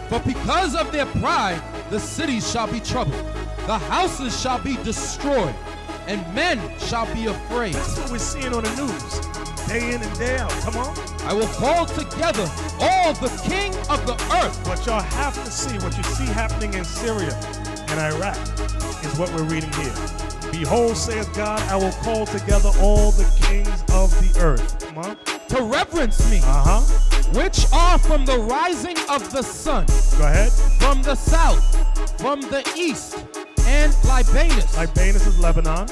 For because of their pride, the cities shall be troubled, the houses shall be destroyed, and men shall be afraid. That's what we're seeing on the news, day in and day out. Come on. I will call together all the king of the earth. What y'all have to see, what you see happening in Syria and Iraq, is what we're reading here. Behold, saith God, I will call together all the kings of the earth. Come on. To reverence me, which are from the rising of the sun, Go ahead. from the south, from the east, and Libanus, Libanus is Lebanon.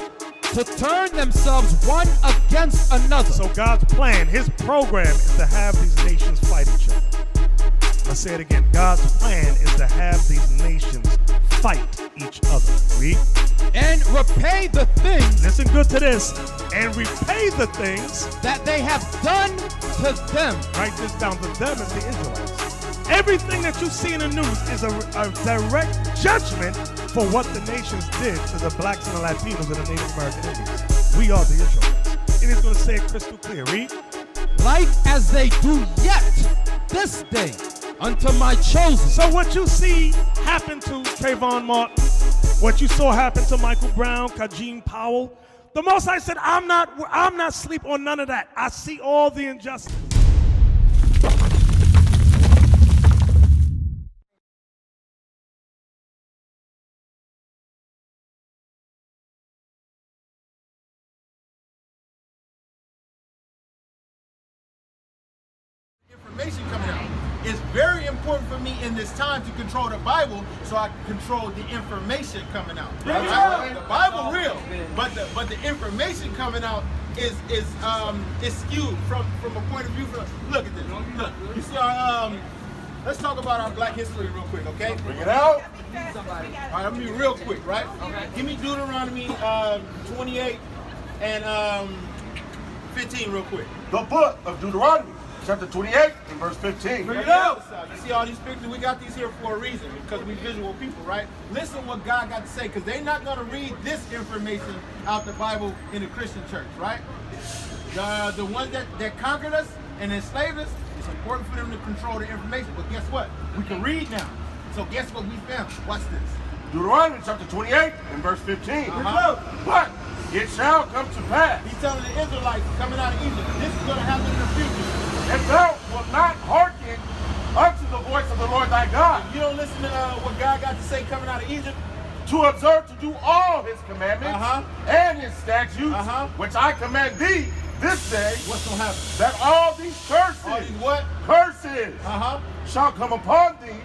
to turn themselves one against another. So God's plan, his program is to have these nations fight each other. Let's say it again. God's plan is to have these nations fight each other. Read. And repay the things Listen good to this. And repay the things. that they have done to them. Write this down. To them is the Israelites. Everything that you see in the news is a direct judgment for what the nations did to the blacks and the Latinos and the Native American Indians. We are the Israelites. And he's going to say it crystal clear. Read. Like as they do yet this day unto my chosen. So what you see happen to Trayvon Martin, what you saw happen to Michael Brown, Kajim Powell, the Most High said, I'm not sleep on none of that. I see all the injustice. Information coming out. It's very important for me in this time to control the Bible so I can control the information coming out. Right? The Bible real, but the information coming out is skewed from a point of view. Look at this. Look, you see our let's talk about our Black history real quick, okay? Bring it out. All right, I'm gonna be real quick, right? Okay. Give me Deuteronomy 28 and 15 real quick. The book of Deuteronomy, chapter 28 and verse 15. Bring it out. You see all these pictures? We got these here for a reason, because we visual people, right? Listen what God got to say, because they're not going to read this information out the Bible in the Christian church, right? The ones that conquered us and enslaved us, it's important for them to control the information. But guess what? We can read now. So guess what we found? Watch this. Deuteronomy chapter 28 and verse 15. But it shall come to pass. He's telling the Israelites coming out of Egypt, this is going to happen in the future. If thou wilt not hearken unto the voice of the Lord thy God, If you don't listen to what God got to say coming out of Egypt, to observe to do all his commandments and his statutes, which I command thee this day, what's going to happen? that all these curses, All these what? curses, shall come upon thee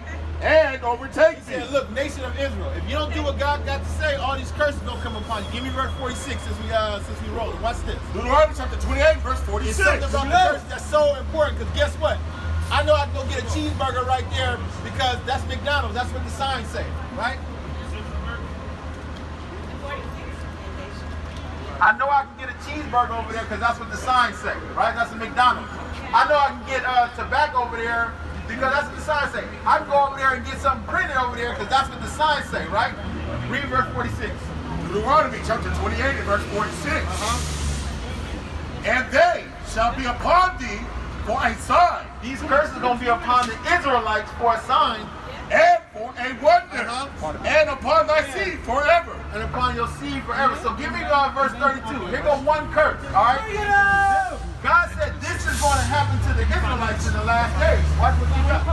and overtake He thee. said, look, nation of Israel, if you don't do what God got to say, all these curses gonna come upon you. Give me verse 46 since we rolled. Watch this. Deuteronomy chapter 28, verse It's 46. something about the curse that's so important, because guess what? I know I can go get a cheeseburger right there because that's McDonald's. That's what the signs say, right? I know I can get a cheeseburger over there because that's what the signs say, right? That's a McDonald's. I know I can get tobacco over there because that's what the signs say. I can go over there and get something printed over there because that's what the signs say, right? Read verse 46. Deuteronomy chapter 28 and verse 46. And they shall be upon thee for a sign. These curses are going to be upon the Israelites for a sign. And for a wonder. And upon thy seed forever. And upon your seed forever. So give me verse 32. Here goes one curse, all right? God said this is going to happen to the Israelites in the last days. Watch what you got.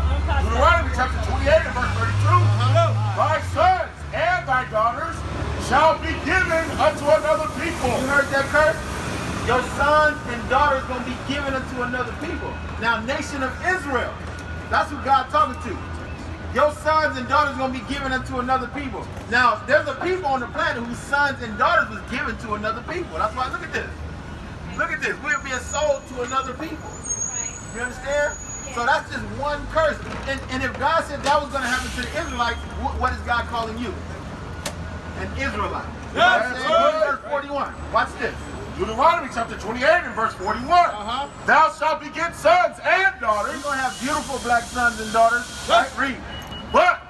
Deuteronomy chapter 28 and verse 32. Thy sons and thy daughters shall be given unto another people. You heard that curse? Your sons and daughters going to be given unto another people. Now, nation of Israel, that's who God talking to. Your sons and daughters going to be given unto another people. Now, there's a people on the planet whose sons and daughters was given to another people. That's why, look at this. Look at this. We're being sold to another people. You understand? So that's just one curse. And if God said that was going to happen to the Israelites, what is God calling you? An Israelite. Yes, Verse 41. Watch this. Deuteronomy chapter 28 and verse 41. Thou shalt beget sons and daughters. You're going to have beautiful black sons and daughters. Right? Read. But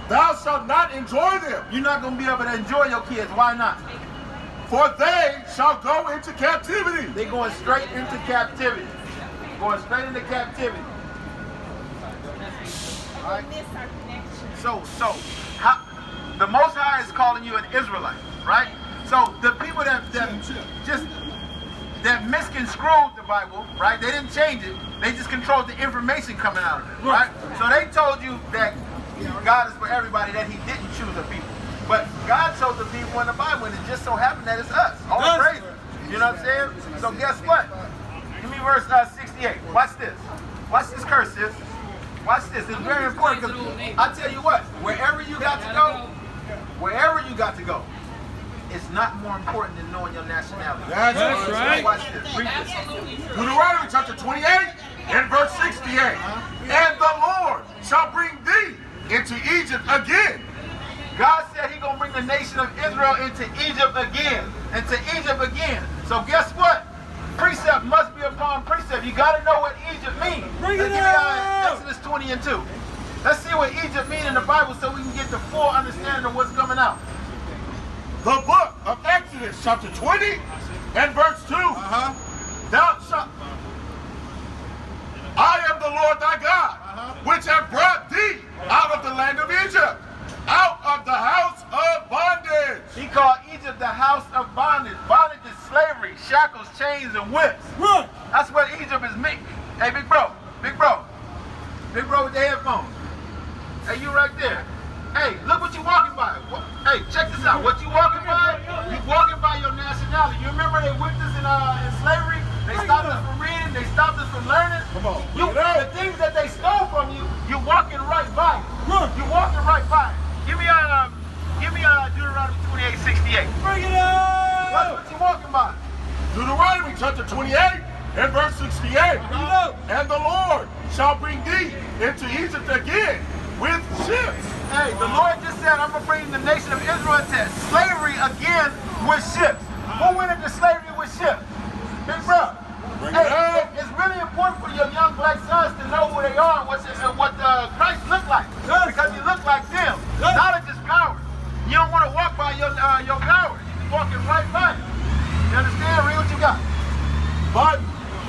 thou shalt not enjoy them. You're not going to be able to enjoy your kids. Why not? For they shall go into captivity. They're going straight into captivity. Going straight into captivity. Right? will miss our connection. So the Most High is calling you an Israelite, right? So the people that misconstrued the Bible, right? They didn't change it. They just controlled the information coming out of it, right? So they told you that God is for everybody, that He didn't choose the people. But God chose the people in the Bible, and it just so happened that it's us. All praise. You know what I'm saying? So guess what? Give me verse 68. Watch this. Watch this curse, sis. Watch this. It's very important because I tell you what, wherever you got to go, it's not more important than knowing your nationality. That's right. Watch this. Read this. Deuteronomy chapter 28 and verse 68. And the Lord shall bring thee into Egypt again. God said He's gonna bring the nation of Israel into Egypt again. So guess what? Precept must be upon precept. You gotta know what Egypt means. Bring it Exodus 20 and 2. Let's see what Egypt means in the Bible so we can get the full understanding of what's coming out. The book of Exodus chapter 20 and verse 2. Thou shalt, I am the Lord thy God, which have brought thee out of the land of Egypt, out of the house of bondage. He called Egypt the house of bondage. Bondage is slavery, shackles, chains, and whips. That's what Egypt is meant. Hey, big bro with the headphones. Hey, you right there. Hey, look what you walking by. Hey, check this out. What you walking by? You walking by your nationality. You remember they whipped us in slavery? They stopped us from reading. They stopped us from learning. Come on. The things that they stole from you, you're walking right by it. You're walking right by it. Give me Deuteronomy 28:68. Bring it up! What you walking by? Deuteronomy chapter 28 and verse 68. And the Lord shall bring thee into Egypt again with ships. Hey, the Lord just said, I'm going to bring the nation of Israel into slavery again with ships. Who went into slavery with ships? Big bro. Hey, it's really important for your young black sons to know who they are and what Christ looked like. Because He looked like them. Knowledge is power. You don't want to walk by your power. You're walking right by it. You understand? Read what you got. But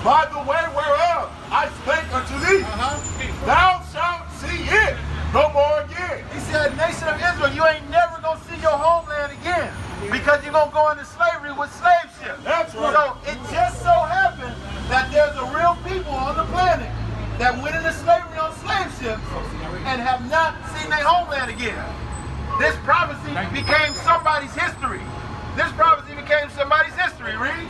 by the way whereof I spake unto thee, thou shalt see it no more again. He said, nation of Israel, you ain't never going to see your homeland again because you're going to go into slavery with slave ships. That's right. So it just so happened that there's a real people on the planet that went into slavery on slave ships and have not seen their homeland again. This prophecy became somebody's history. Read.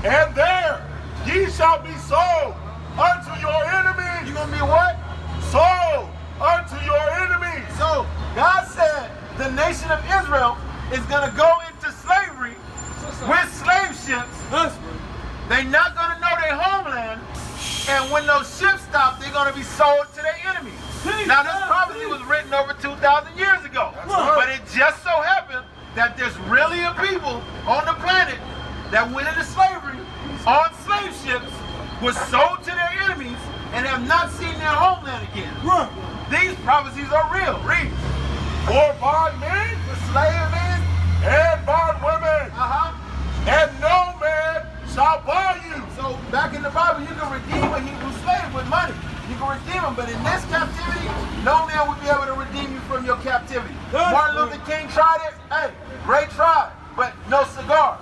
And there ye shall be sold unto your enemies. You're going to be what? Sold unto your enemies. So God said the nation of Israel is going to go into slavery with slave ships. They're not going to know their homeland. And when those ships stop, they're going to be sold to their enemies. Now this prophecy was written over 2,000 years ago. But it just so happened that there's really a people on the planet that went into slavery on slave ships, was sold to their enemies, and have not seen their homeland again. These prophecies are real. Read. For bondmen, For slave men, and bondwomen, and no man shall buy you. so back in the Bible, you can redeem a Hebrew slave with money. You can redeem them, but in this captivity, no man would be able to redeem you from your captivity. Martin Luther King tried it. Hey, great try, but no cigar.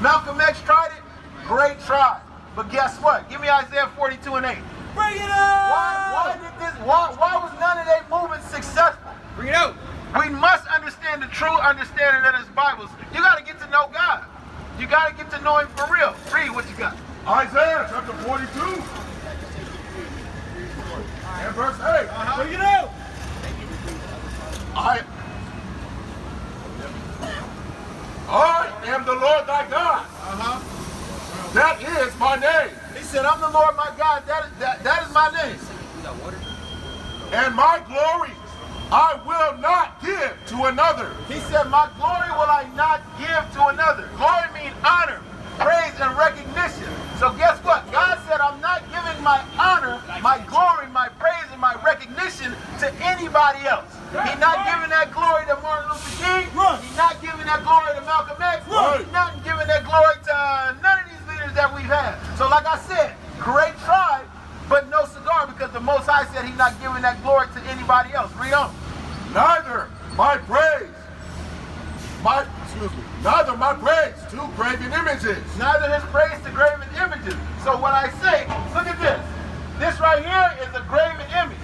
Malcolm X tried it. Great try. But guess what? Give me Isaiah 42 and 8. Bring it up! Why was none of their movements successful? Bring it out. We must understand the true understanding of this Bible. You got to get to know God. You got to get to know Him for real. Read what you got. Isaiah chapter 42 and verse 8. Bring it out! I am the Lord thy God. That is my name. He said, I'm the Lord my God. That is my name. And my glory I will not give to another. He said, my glory will I not give to another. Glory means honor, praise, and recognition. So guess what? God said, I'm not giving my honor, my glory, my praise, and my recognition to anybody else. He's not giving that glory to Martin Luther King. He's not giving that glory to Malcolm X. He's not giving that glory to none of these leaders that we've had. So like I said, great try, but no cigar, because because the Most High said he's not giving that glory to anybody else. Read on. Neither my praise to graven images. Neither his praise to graven images. So what I say, look at this. This right here is a graven image.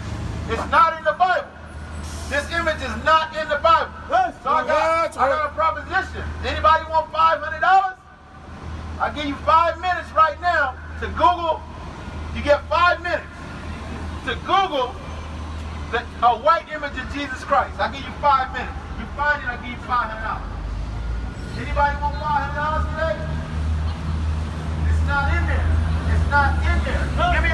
It's not in the Bible. This image is not in the Bible. So I got a proposition. Anybody want $500? I'll give you 5 minutes right now to Google. You get 5 minutes to Google a white image of Jesus Christ. I'll give you 5 minutes. You find it, I'll give you $500. Anybody want $500 today? It's not in there. It's not in there. Give me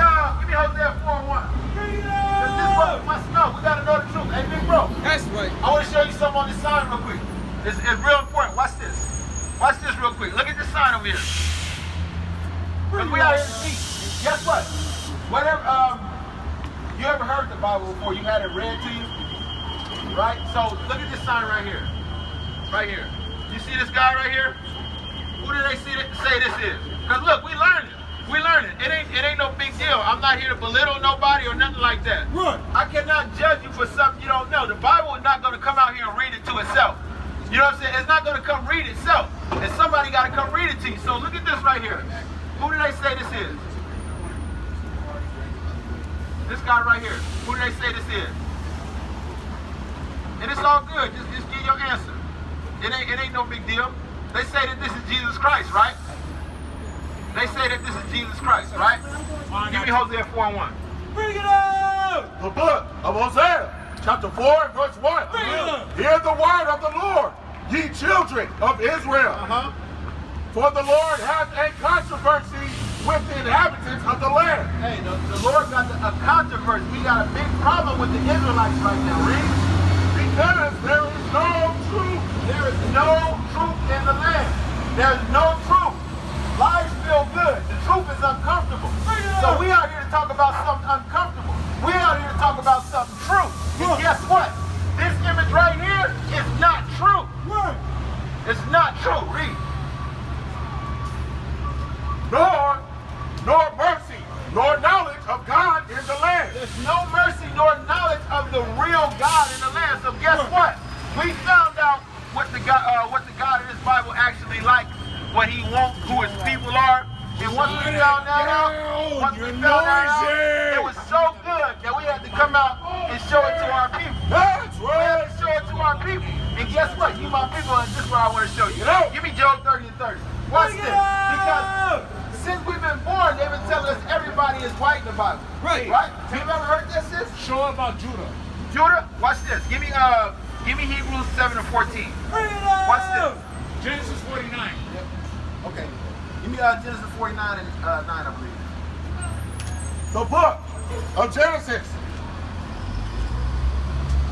Hosea 4:1. Because this one we must know. We gotta know the truth. Hey, big bro. That's right. I want to show you something on this sign real quick. It's real important. Watch this. Watch this real quick. Look at this sign over here. Because we out here to teach. Guess what? Whatever. You ever heard the Bible before? You had it read to you, right? So look at this sign right here. Right here. You see this guy right here? Who do they say this is? Because look, we learned it. We learned it. It ain't no big deal. I'm not here to belittle nobody or nothing like that. Right. I cannot judge you for something you don't know. The Bible is not going to come out here and read it to itself. You know what I'm saying? It's not going to come read itself. And somebody got to come read it to you. So look at this right here. Who do they say this is? This guy right here. Who do they say this is? And it's all good. Just give your answer. It ain't no big deal. They say that this is Jesus Christ, right? They say that this is Jesus Christ, right? Give me Hosea 4:1. Bring it up! The book of Hosea, chapter 4, verse 1. Hear the word of the Lord, ye children of Israel. For the Lord hath a controversy with the inhabitants of the land. Hey, the Lord got a controversy. We got a big problem with the Israelites right now, read? Because there is no truth. There is no truth in the land. There's no truth. Lies feel good. The truth is uncomfortable. So we out here to talk about something uncomfortable. We out here to talk about something true. And guess what? This image right here is not true. It's not true. Read. Nor mercy, nor knowledge of God in the land. There's no mercy nor knowledge of the real God in the land. So guess what? We found out what the God in this Bible actually like, what he wants, who his people are. And once we found that out, it was so good that we had to come out and show it to our people. That's We had to show it to our people. And guess what? You my people, and this is what I want to show you. Give me Job 30 and 30. Watch this. Because since we've been born, they've been telling us everybody is white in the Bible. Right. Right? Have you ever heard this? Show about Judah. Judah, watch this. Give me Hebrews 7 and 14. Watch this. Genesis 49. Okay. Give me Genesis 49 and 9, I believe. The book of Genesis.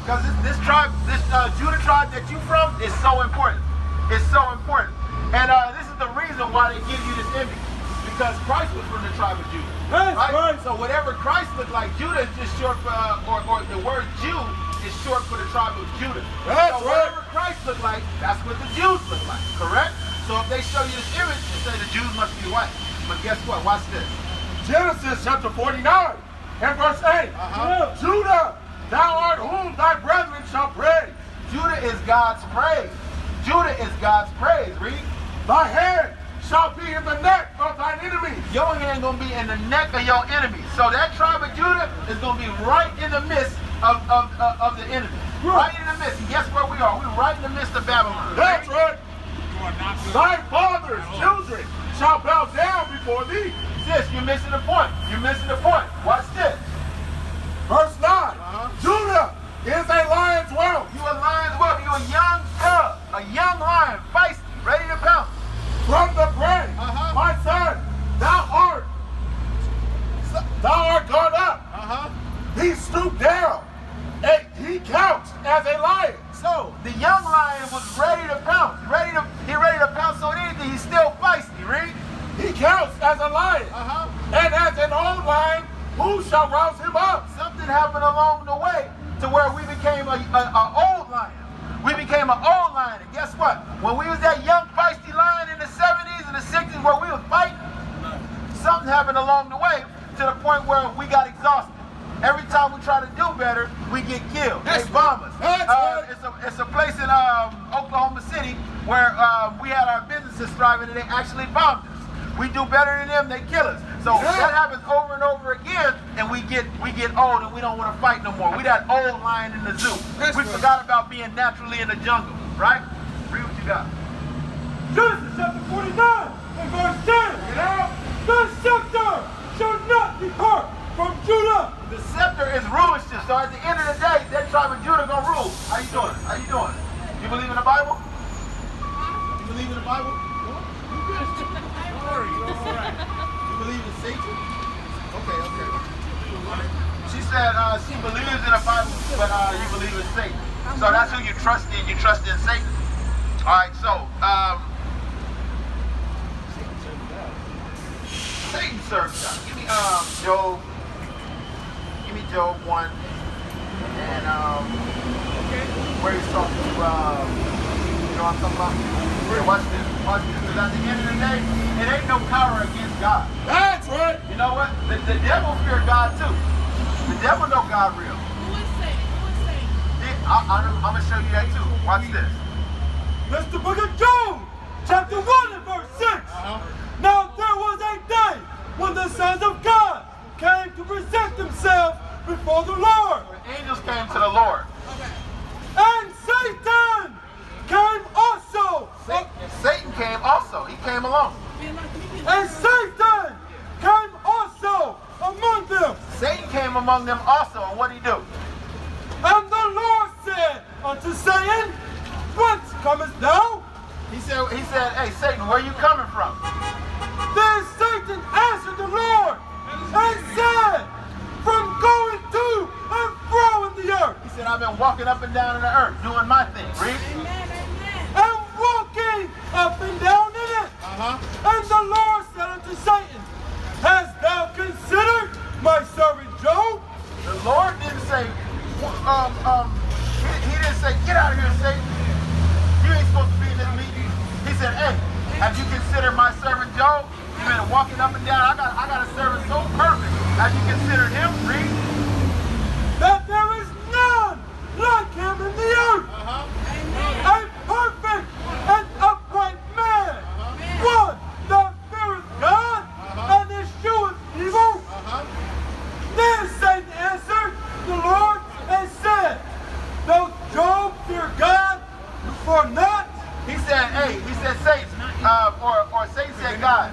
Because this tribe, this Judah tribe that you from is so important. It's so important. And this is the reason why they give you this image. Because Christ was from the tribe of Judah. Right? So whatever Christ looked like, Judah is just short for, or the word Jew is short for the tribe of Judah. So whatever Christ looked like, that's what the Jews look like, correct? So if they show you this image, they say the Jews must be white. But guess what? Watch this. Genesis chapter 49 and verse 8. Judah, thou art whom thy brethren shall praise. Judah is God's praise. Judah is God's praise. Read. Thy hand shall be in the neck of thine enemies. Your hand gonna be in the neck of your enemies. So that tribe of Judah is gonna be right in the midst of the enemy. Right in the midst. And guess where we are? We're right in the midst of Babylon. That's right. Thy father's children shall bow down before thee. Sis, you're missing the point. You're missing the point. Watch this. Verse 9. Judah is a lion's whelp. You a lion's whelp. You a young cub. A young lion. Feisty. Ready to pounce. From the prey, my son, thou art gone up. He stooped down, and he couched as a lion. So the young lion was ready to pounce. He ready to pounce on anything. He's still feisty. Read. He couched as a lion, and as an old lion, who shall rouse him up? Something happened along the way to where we became an old lion. We became an old lion. And guess what? When we was that young feisty lion in the 70s and the 60s where we was fighting, something happened along the way to the point where we got exhausted. Every time we try to do better, we get killed. They bomb us. It's a place in Oklahoma City where we had our businesses thriving and they actually bombed us. We do better than them, they kill us. So that happens over and over again, and we get old and we don't want to fight no more. We that old lion in the zoo. We forgot about being naturally in the jungle, right? Read what you got. Genesis chapter 49 and verse 10. The scepter shall not depart from Judah. The scepter is rulership. So at the end of the day, that tribe of Judah gonna rule. How you doing? How you doing? You believe in the Bible? You believe in the Bible? You believe in Satan? Okay. She said she believes in the Bible, but you believe in Satan. So that's who you trust in. You trust in Satan. All right. So Satan serves God. Give me Job. Give me Job 1, and where he's talking to you know what I'm talking about? Watch this. Because at the end of the day, it ain't no power against God. That's right. You know what? The devil fear God too. The devil know God real. Who is Satan? I'm gonna show you that too. Watch this. That's the book of Job, chapter 1 and verse 6. Now there was a day when the sons of God came to present themselves before the Lord. The angels came to the Lord. And Satan came also. Satan came also. He came along. And Satan came also among them. Satan came among them also. And what did he do? And the Lord said unto Satan, Whence comest thou? He said, hey Satan, where you coming from? Then Satan answered the Lord and said, From going to and fro in the earth. He said, I've been walking up and down in the earth, doing my thing. Read. And walking up and down in it. And the Lord said unto Satan, Hast thou considered my servant Job? The Lord didn't say, he didn't say, get out of here, Satan. You ain't supposed to be in this meeting. He said, hey, have you considered my servant Job? You've been walking up and down. I got a servant so perfect. Have you considered him? Read. That there is none like him in the earth. A perfect and upright man. One that feareth God and escheweth evil. Then Satan answered the Lord and said, Doth Job fear God for naught? He said, hey, he said Satan, or Satan said God,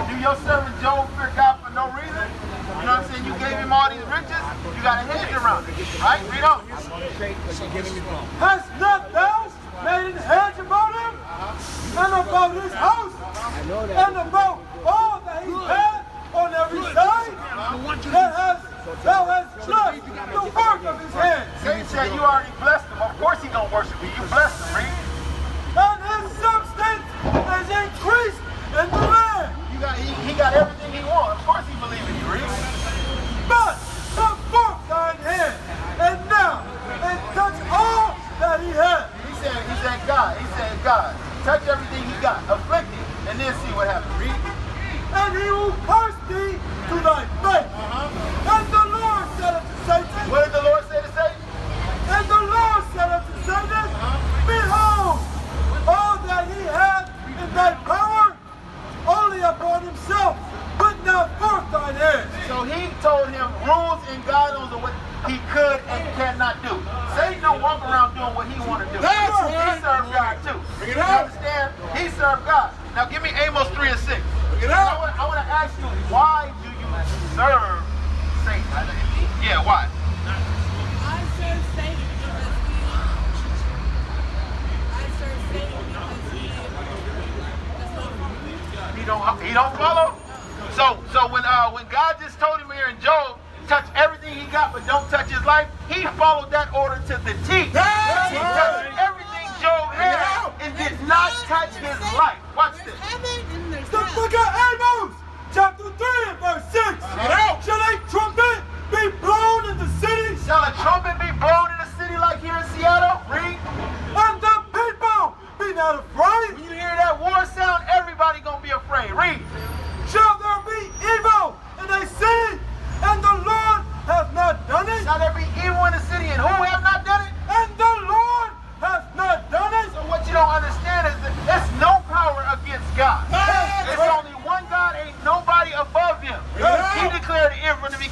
do your servant Job fear God for no reason? You know what I'm saying? You gave him all these riches, you got a hedge around it, right? Read on. Hast not thou made an hedge about him, and about his house, and about all that he had on every side? Thou hast blessed the work of his hands. Satan said you already blessed him. Of course he gonna worship you. You blessed him, read. And his substance is increased in the land. He got everything he wants. Of course he believes in you, read. But put forth thine hand, and now, and touch all that he had. He said God, touch everything he got, afflict him, and then see what happens, read. And he will curse thee to thy face. And the Lord said unto Satan, What did the Lord say to Satan? And the Lord said unto Satan, Behold, all that he had in thy power, only upon himself, put not forth thine hand. So he told him rules and guidelines of what he could and cannot do. Satan don't walk around doing what he want to do. That's He right. served God too. Bring it You out. understand? He served God. Now give me Amos 3 and 6. Bring it out. I want to ask you, why do you serve Satan? Yeah, why? I serve Satan because He don't follow. So when God just told him here in Job, touch everything he got, but don't touch his life, he followed that order to the T. That's He right. touched everything Job had and did not touch his life. Watch this. The book of Amos, chapter 3 and verse 6. Shall a trumpet be blown in the city? Shall a trumpet be blown in a city like here in Seattle? Read. And the people be not afraid? When you hear that war sound, everybody gonna be afraid. Read. Shall there be evil in a city, and the Lord hath not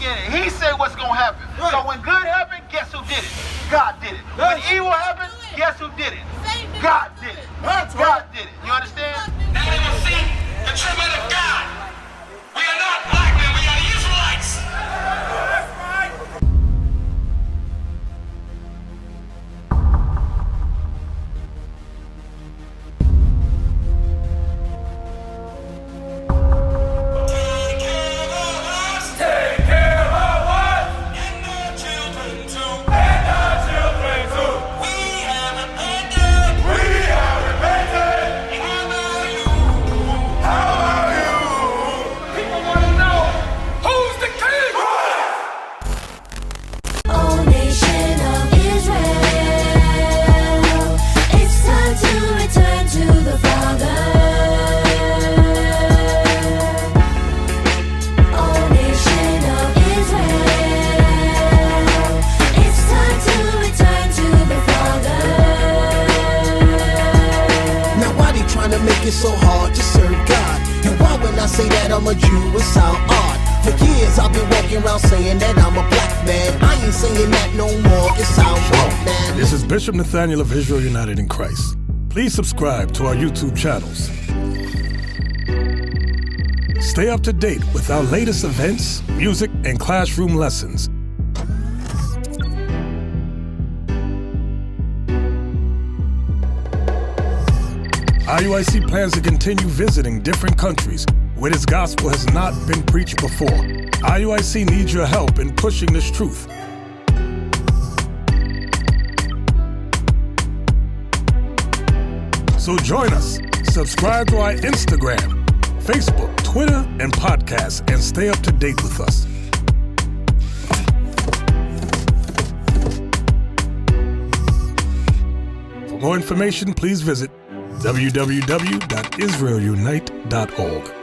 beginning. He said what's going to happen. Right. So when good happened, guess who did it? God did it. When That's- evil happened, guess who did it? Satan did God it. did it. That's God did it. You understand? Now they will see the treatment of God. We are not black men, we are the Israelites. That's right. Take care of us. And our children too. And our children too. We have repented. We have repented. How about you? How about you? People want to know who's the king. O nation of Israel, it's time to return to the Father. O nation of Israel, it's time to return to the Father. Now why they trying to make it so hard to serve God? And why when I say that I'm a Jew it sound odd? For years I've been walking around saying that I'm a black man. I ain't saying that no more, it sounds wrong, man. This is Bishop Nathaniel of Israel United in Christ. Please subscribe to our YouTube channels. Stay up to date with our latest events, music, and classroom lessons. IUIC plans to continue visiting different countries where this gospel has not been preached before. IUIC needs your help in pushing this truth. So join us. Subscribe to our Instagram, Facebook, Twitter, and podcasts, and stay up to date with us. For more information, please visit www.israelunite.org.